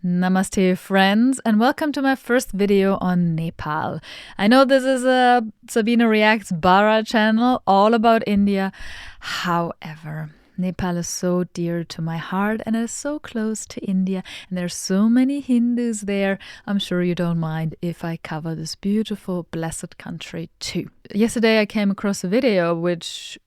Namaste friends and welcome to my first video on Nepal. I know this is a Sabina Reacts Bara channel all about India. However, Nepal is so dear to my heart and it is so close to India and there's so many Hindus there. I'm sure you don't mind if I cover this beautiful, blessed country too. Yesterday I came across a video which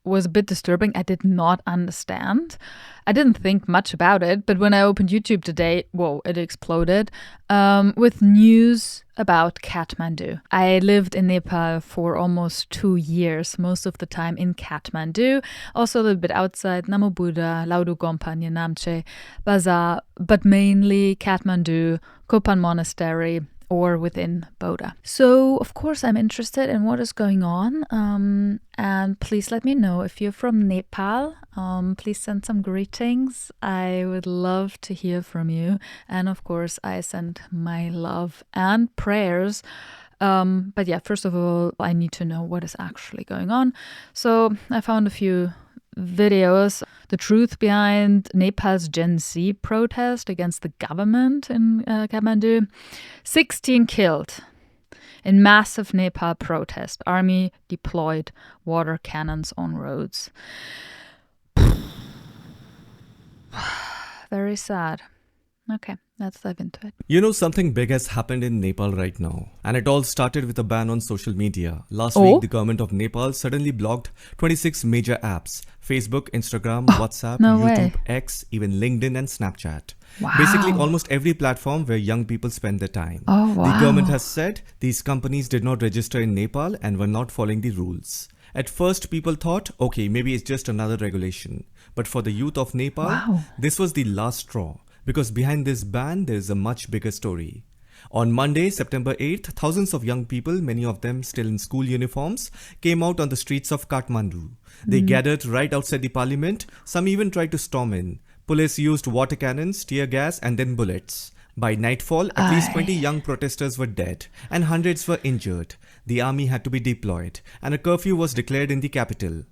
was a bit disturbing. I did not understand. I didn't think much about it, but when I opened YouTube today, whoa, it exploded with news about Kathmandu. I lived in Nepal for almost 2 years, most of the time in Kathmandu, also a little bit outside Namo Buddha, Laudu Gompa, Namche, Bazaar, but mainly Kathmandu, Kopan Monastery, or within Bodha. So, of course, I'm interested in what is going on. And please let me know if you're from Nepal. Please send some greetings. I would love to hear from you. And of course, I send my love and prayers. But yeah, first of all, I need to know what is actually going on. So I found a few videos, the truth behind Nepal's Gen Z protest against the government in Kathmandu. 16 killed in massive Nepal protest. Army deployed water cannons on roads. Very sad. Okay, let's dive into it. You know, something big has happened in Nepal right now. And it all started with a ban on social media. Last week, the government of Nepal suddenly blocked 26 major apps. Facebook, Instagram, WhatsApp, YouTube, X, even LinkedIn and Snapchat. Wow. Basically, almost every platform where young people spend their time. Oh, wow. The government has said these companies did not register in Nepal and were not following the rules. At first, people thought, okay, maybe it's just another regulation. But for the youth of Nepal, this was the last straw. Because behind this ban, there is a much bigger story. On Monday, September 8th, thousands of young people, many of them still in school uniforms, came out on the streets of Kathmandu. They gathered right outside the parliament. Some even tried to storm in. Police used water cannons, tear gas and then bullets. By nightfall, at least 20 young protesters were dead and hundreds were injured. The army had to be deployed and a curfew was declared in the capital.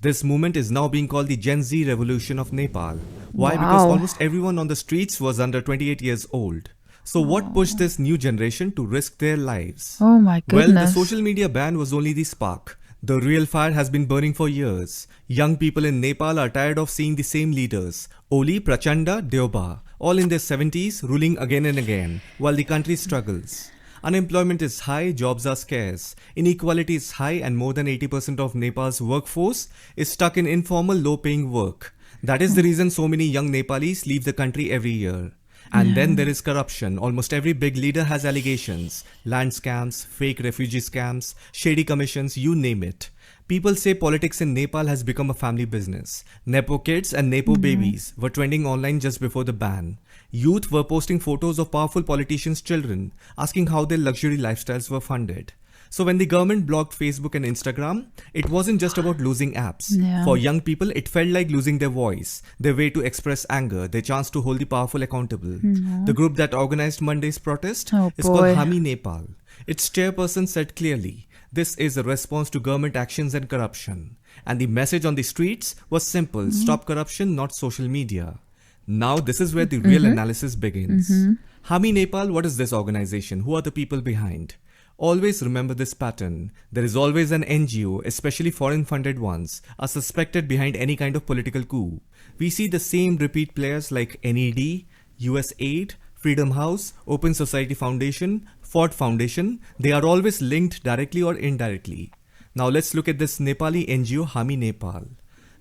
This movement is now being called the Gen Z revolution of Nepal. Why? Because almost everyone on the streets was under 28 years old. So what pushed this new generation to risk their lives? Oh my goodness. Well, the social media ban was only the spark. The real fire has been burning for years. Young people in Nepal are tired of seeing the same leaders, Oli, Prachanda, Deoba, all in their 70s, ruling again and again, while the country struggles. Unemployment is high, jobs are scarce, inequality is high and more than 80% of Nepal's workforce is stuck in informal low-paying work. That is the reason so many young Nepalis leave the country every year. And then there is corruption. Almost every big leader has allegations. Land scams, fake refugee scams, shady commissions, you name it. People say politics in Nepal has become a family business. Nepo kids and Nepo babies were trending online just before the ban. Youth were posting photos of powerful politicians' children, asking how their luxury lifestyles were funded. So when the government blocked Facebook and Instagram, it wasn't just about losing apps. For young people, it felt like losing their voice, their way to express anger, their chance to hold the powerful accountable. The group that organized Monday's protest is called Hami Nepal. Its chairperson said clearly, this is a response to government actions and corruption. And the message on the streets was simple, stop corruption, not social media. Now this is where the real analysis begins. Hami Nepal, what is this organization? Who are the people behind? Always remember this pattern. There is always an NGO, especially foreign-funded ones, are suspected behind any kind of political coup. We see the same repeat players like NED, USAID, Freedom House, Open Society Foundation, Ford Foundation. They are always linked directly or indirectly. Now let's look at this Nepali NGO Hami Nepal.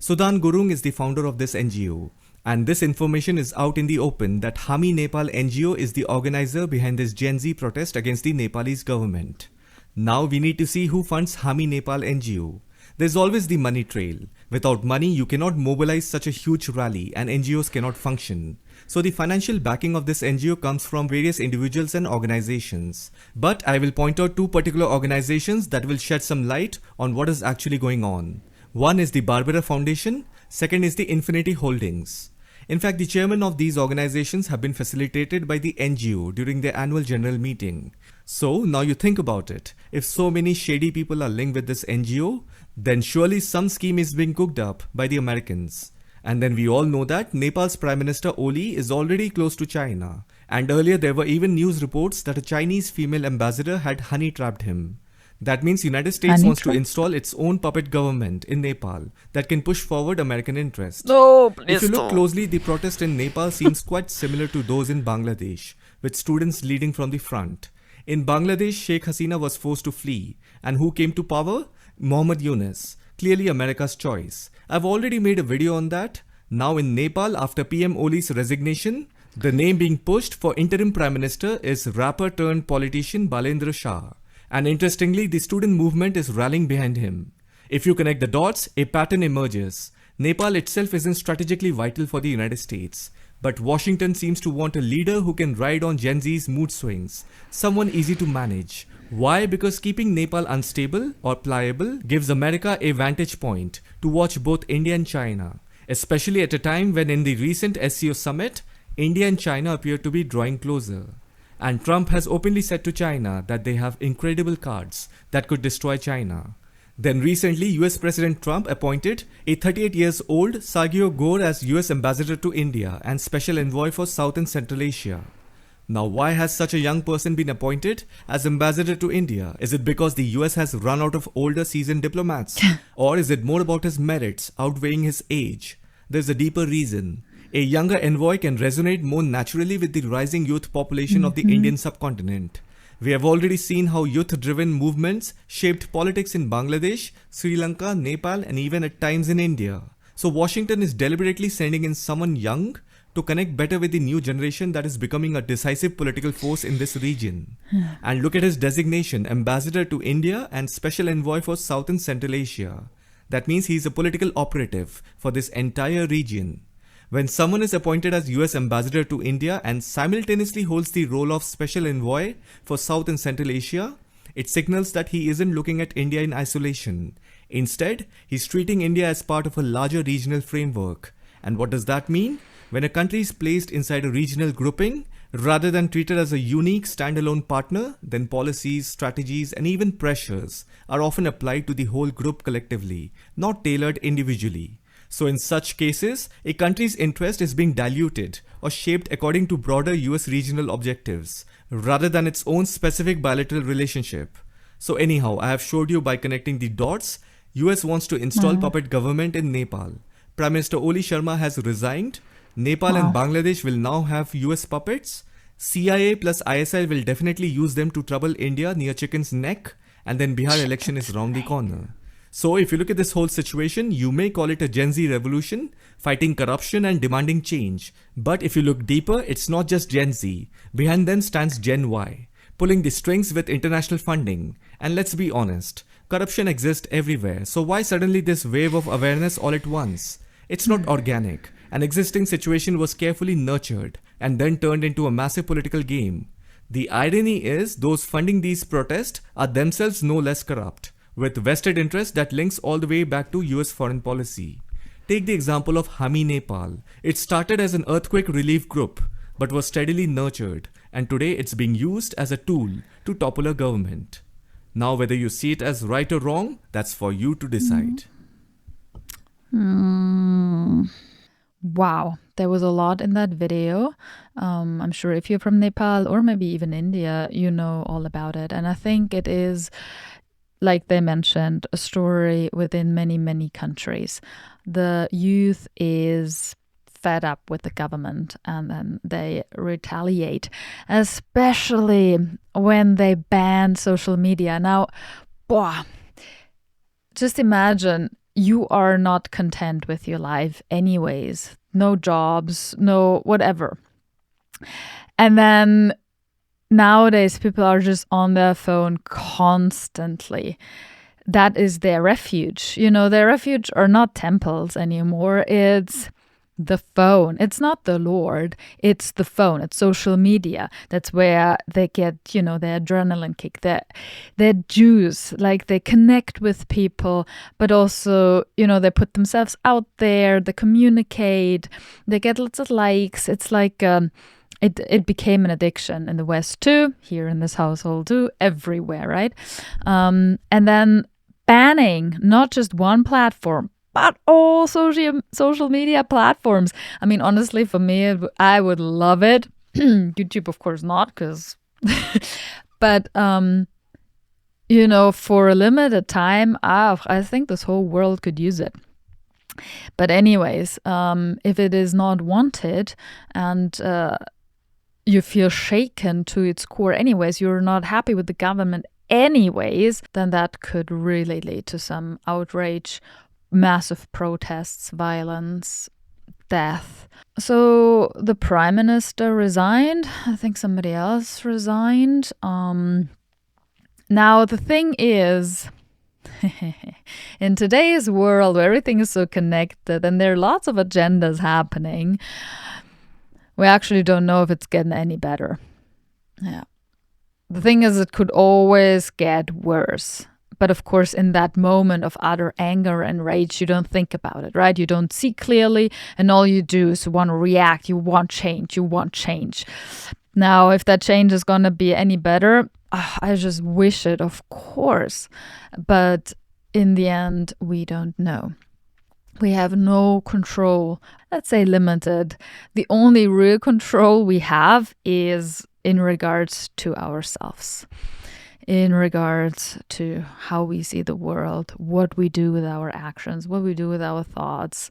Sudan Gurung is the founder of this NGO. And this information is out in the open that Hami Nepal NGO is the organizer behind this Gen Z protest against the Nepalese government. Now we need to see who funds Hami Nepal NGO. There's always the money trail. Without money, you cannot mobilize such a huge rally and NGOs cannot function. So the financial backing of this NGO comes from various individuals and organizations. But I will point out two particular organizations that will shed some light on what is actually going on. One is the Barbara Foundation, second is the Infinity Holdings. In fact, the chairman of these organizations have been facilitated by the NGO during their annual general meeting. So now you think about it. If so many shady people are linked with this NGO, then surely some scheme is being cooked up by the Americans. And then we all know that Nepal's Prime Minister Oli is already close to China. And earlier there were even news reports that a Chinese female ambassador had honey-trapped him. That means United States wants to install its own puppet government in Nepal that can push forward American interest. No, please If you look don't. closely, the protest in Nepal seems quite similar to those in Bangladesh, with students leading from the front. In Bangladesh, Sheikh Hasina was forced to flee. And who came to power? Mohammad Yunus. Clearly America's choice. I've already made a video on that. Now in Nepal, after PM Oli's resignation, the name being pushed for interim prime minister is rapper turned politician Balendra Shah. And interestingly, the student movement is rallying behind him. If you connect the dots, a pattern emerges. Nepal itself isn't strategically vital for the United States. But Washington seems to want a leader who can ride on Gen Z's mood swings. Someone easy to manage. Why? Because keeping Nepal unstable or pliable gives America a vantage point to watch both India and China. Especially at a time when in the recent SCO summit, India and China appear to be drawing closer. And Trump has openly said to China that they have incredible cards that could destroy China. Then recently, US President Trump appointed a 38 years old Sergio Gore as US Ambassador to India and Special Envoy for South and Central Asia. Now, why has such a young person been appointed as Ambassador to India? Is it because the US has run out of older seasoned diplomats? Or is it more about his merits outweighing his age? There's a deeper reason. A younger envoy can resonate more naturally with the rising youth population of the Indian subcontinent. We have already seen how youth-driven movements shaped politics in Bangladesh, Sri Lanka, Nepal, and even at times in India. So Washington is deliberately sending in someone young to connect better with the new generation that is becoming a decisive political force in this region. And look at his designation, Ambassador to India and Special Envoy for South and Central Asia. That means he is a political operative for this entire region. When someone is appointed as US Ambassador to India and simultaneously holds the role of Special Envoy for South and Central Asia, it signals that he isn't looking at India in isolation. Instead, he's treating India as part of a larger regional framework. And what does that mean? When a country is placed inside a regional grouping, rather than treated as a unique standalone partner, then policies, strategies, and even pressures are often applied to the whole group collectively, not tailored individually. So in such cases, a country's interest is being diluted or shaped according to broader US regional objectives, rather than its own specific bilateral relationship. So anyhow, I have showed you by connecting the dots, US wants to install puppet government in Nepal. Prime Minister Oli Sharma has resigned. Nepal and Bangladesh will now have US puppets. CIA plus ISI will definitely use them to trouble India near chicken's neck. And then Bihar election is round the corner. So if you look at this whole situation, you may call it a Gen Z revolution, fighting corruption and demanding change. But if you look deeper, it's not just Gen Z. Behind them stands Gen Y, pulling the strings with international funding. And let's be honest, corruption exists everywhere. So why suddenly this wave of awareness all at once? It's not organic. An existing situation was carefully nurtured and then turned into a massive political game. The irony is those funding these protests are themselves no less corrupt, with vested interest that links all the way back to US foreign policy. Take the example of Hami Nepal. It started as an earthquake relief group, but was steadily nurtured, and today it's being used as a tool to topple a government. Now whether you see it as right or wrong, that's for you to decide. Wow, there was a lot in that video. I'm sure if you're from Nepal or maybe even India, you know all about it. And I think it is, like they mentioned, a story within many, many countries. The youth is fed up with the government and then they retaliate, especially when they ban social media. Now, just imagine you are not content with your life anyways. No jobs, no whatever. And then nowadays people are just on their phone constantly. That is their refuge. You know, their refuge are not temples anymore. It's the phone. It's not the Lord. It's the phone. It's social media. That's where they get, you know, their adrenaline kick, their juice. Like they connect with people, but also, you know, they put themselves out there. They communicate. They get lots of likes. It's like it became an addiction in the West too, here in this household too, everywhere, right? And then banning not just one platform, but all social media platforms. I mean, honestly, for me, I would love it YouTube, of course, not, because, but, for a limited time, I think this whole world could use it. But anyways, if it is not wanted and you feel shaken to its core anyways, you're not happy with the government anyways, then that could really lead to some outrage, massive protests, violence, death. So the prime minister resigned. I think somebody else resigned. Now the thing is, in today's world where everything is so connected and there are lots of agendas happening, we actually don't know if it's getting any better. Yeah. The thing is, it could always get worse. But of course, in that moment of utter anger and rage, you don't think about it, right? You don't see clearly, and all you do is want to react. You want change. You want change. Now, if that change is going to be any better, I just wish it, of course. But in the end, we don't know. We have no control, let's say limited. The only real control we have is in regards to ourselves, in regards to how we see the world, what we do with our actions, what we do with our thoughts,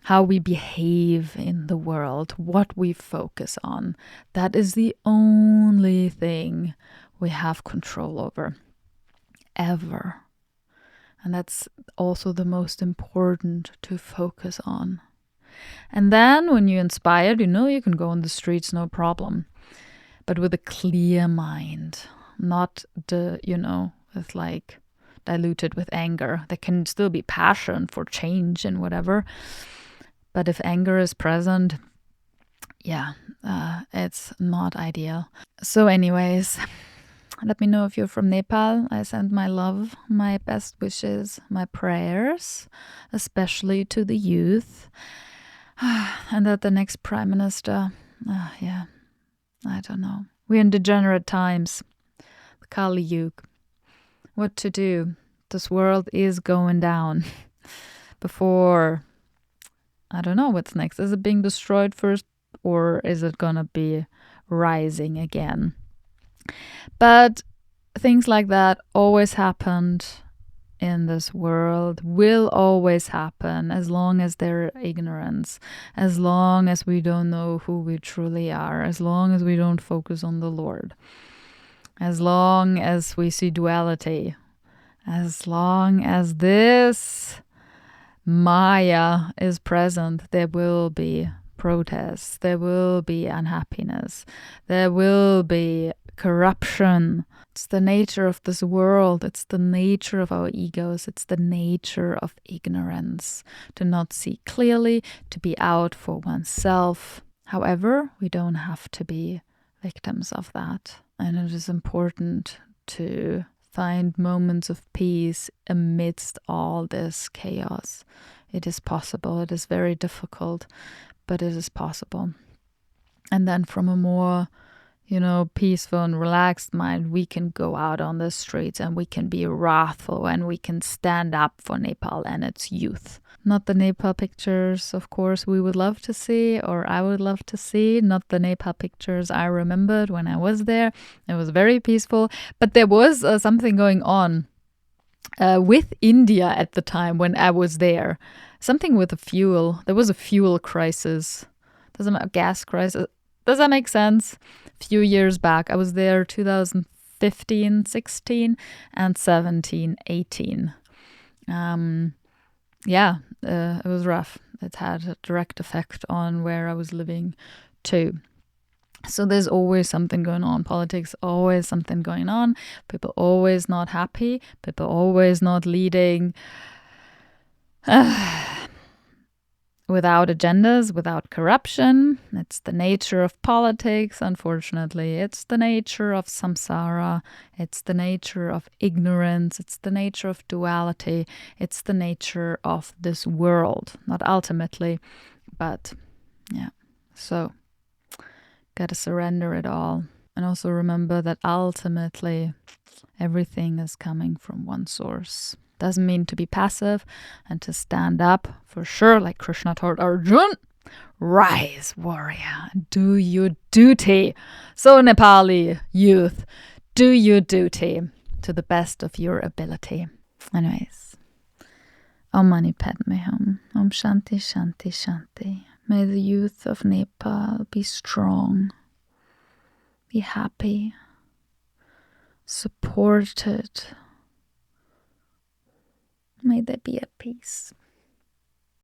how we behave in the world, what we focus on. That is the only thing we have control over, ever. And that's also the most important to focus on. And then when you're inspired, you can go on the streets, no problem. But with a clear mind, not with like diluted with anger. There can still be passion for change and whatever. But if anger is present, it's not ideal. So anyways, let me know if you're from Nepal. I send my love, my best wishes, my prayers, especially to the youth. And that the next prime minister, I don't know. We're in degenerate times. The Kali Yuga. What to do? This world is going down. Before, I don't know what's next. Is it being destroyed first, or is it gonna be rising again? But things like that always happened in this world, will always happen as long as there is ignorance, as long as we don't know who we truly are, as long as we don't focus on the Lord, as long as we see duality, as long as this Maya is present, there will be protests, there will be unhappiness, there will be corruption. It's the nature of this world. It's the nature of our egos. It's the nature of ignorance, to not see clearly, to be out for oneself. However, we don't have to be victims of that. And it is important to find moments of peace amidst all this chaos. It is possible. It is very difficult, but it is possible. And then from a more peaceful and relaxed mind, we can go out on the streets and we can be wrathful and we can stand up for Nepal and its youth. Not the Nepal pictures, of course, we would love to see, or I would love to see. Not the Nepal pictures I remembered when I was there. It was very peaceful. But there was something going on with India at the time when I was there. Something with the fuel. There was a fuel crisis. A gas crisis. Does that make sense? A few years back. I was there 2015, 16, and 17, 18. It was rough. It had a direct effect on where I was living too. So there's always something going on. Politics, always something going on. People always not happy. People always not leading. Without agendas, without corruption. It's the nature of politics, unfortunately. It's the nature of samsara. It's the nature of ignorance. It's the nature of duality. It's the nature of this world. Not ultimately, but yeah. So, gotta surrender it all. And also remember that ultimately, everything is coming from one source. Doesn't mean to be passive and to stand up for sure, like Krishna told Arjun. Rise, warrior, do your duty. So, Nepali youth, do your duty to the best of your ability. Anyways, Om Mani Padme Hum, Om Shanti Shanti Shanti. May the youth of Nepal be strong, be happy, supported. May they be at peace.